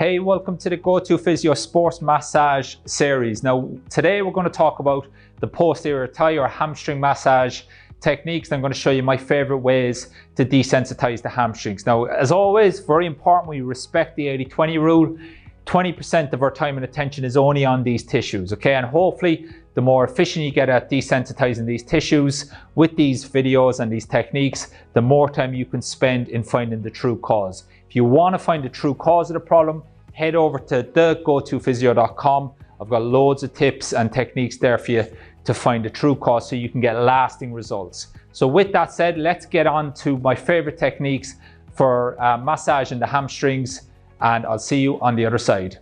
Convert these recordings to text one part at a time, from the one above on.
Hey, welcome to the Go-To Physio Sports Massage series. Now, today we're going to talk about the posterior thigh or hamstring massage techniques. And I'm going to show you my favorite ways to desensitize the hamstrings. Now, as always, very important, we respect the 80-20 rule. 20% of our time and attention is only on these tissues, okay? And hopefully, the more efficient you get at desensitizing these tissues with these videos and these techniques, the more time you can spend in finding the true cause. If you want to find the true cause of the problem, head over to thegotofysio.com. I've got loads of tips and techniques there for you to find the true cause so you can get lasting results. So with that said, let's get on to my favorite techniques for massaging the hamstrings, and I'll see you on the other side.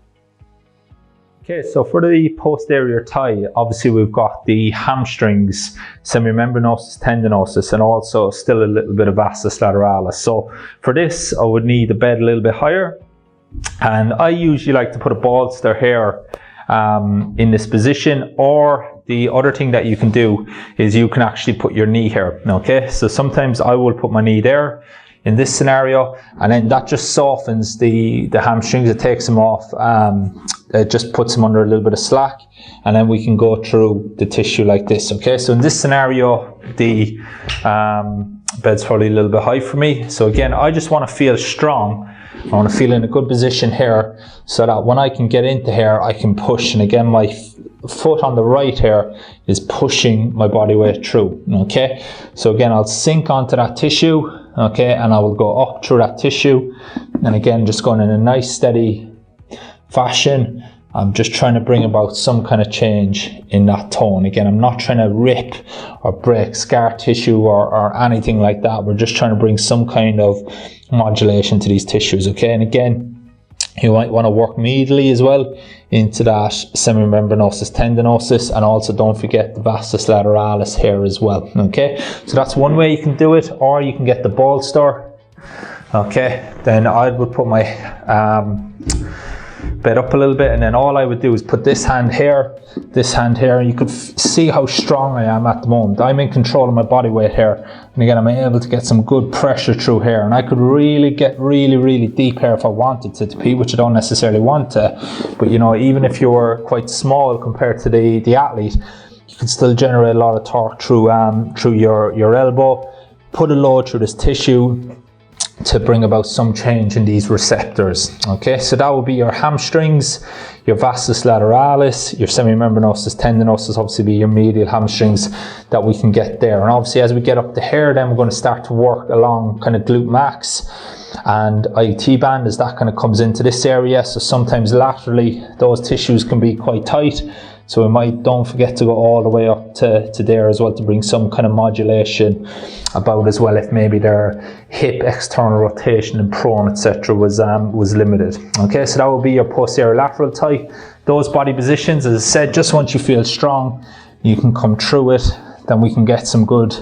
Okay, so for the posterior thigh, obviously we've got the hamstrings, semimembranosus, tendinosus, and also still a little bit of vastus lateralis. So for this, I would need the bed a little bit higher. And I usually like to put a bolster here in this position, or the other thing that you can do is you can actually put your knee here, okay? So sometimes I will put my knee there in this scenario, and then that just softens the hamstrings, it takes them off, it just puts them under a little bit of slack, and then we can go through the tissue like this, okay? So in this scenario, the bed's probably a little bit high for me. So again, I just want to feel strong. I want to feel in a good position here so that when I can get into here, I can push. And again, my foot on the right here is pushing my body weight through, okay? So again, I'll sink onto that tissue, okay? And I will go up through that tissue. And again, just going in a nice steady fashion. I'm just trying to bring about some kind of change in that tone. Again, I'm not trying to rip or break scar tissue or anything like that. We're just trying to bring some kind of modulation to these tissues, okay? And again, you might want to work medially as well into that semimembranosus tendinosus, and also don't forget the vastus lateralis here as well, okay? So that's one way you can do it, or you can get the bolster, okay? Then I would put my bed up a little bit, and then all I would do is put this hand here, and you could see how strong I am at the moment. I'm in control of my body weight here, and again, I'm able to get some good pressure through here, and I could really get really deep here if I wanted to pee, which I don't necessarily want to. But you know, even if you were quite small compared to the athlete, you can still generate a lot of torque through your elbow, put a load through this tissue to bring about some change in these receptors, okay? So that would be your hamstrings, your vastus lateralis, your semimembranosus tendinosus, obviously be your medial hamstrings that we can get there. And obviously as we get up the hair, then we're going to start to work along kind of glute max and IT band as that kind of comes into this area. So sometimes laterally those tissues can be quite tight, so we might, don't forget to go all the way up to there as well to bring some kind of modulation about as well if maybe their hip external rotation and prone, etc. was limited. Okay, so that will be your posterior lateral thigh. Those body positions, as I said, just once you feel strong, you can come through it, then we can get some good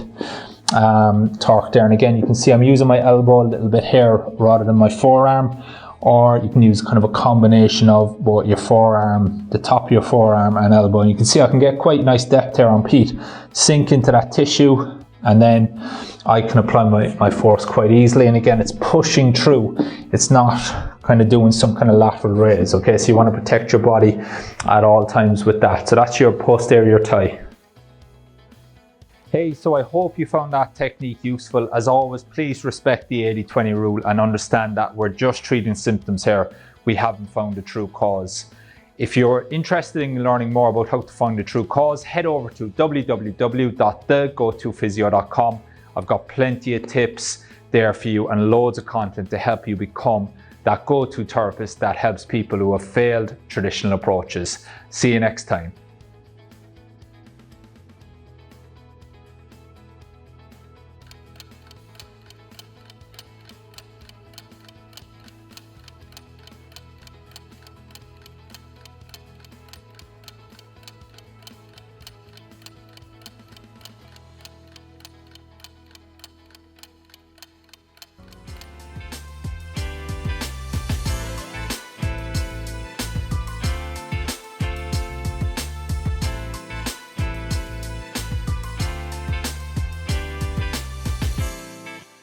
torque there. And again, you can see I'm using my elbow a little bit here rather than my forearm. Or you can use kind of a combination of both your forearm, the top of your forearm and elbow. And you can see I can get quite nice depth here on Pete. Sink into that tissue, and then I can apply my force quite easily. And again, it's pushing through. It's not kind of doing some kind of lateral raise, okay? So you want to protect your body at all times with that. So that's your posterior thigh. Hey, so I hope you found that technique useful. As always, please respect the 80-20 rule and understand that we're just treating symptoms here. We haven't found the true cause. If you're interested in learning more about how to find the true cause, head over to www.thegotofysio.com. I've got plenty of tips there for you and loads of content to help you become that go-to therapist that helps people who have failed traditional approaches. See you next time.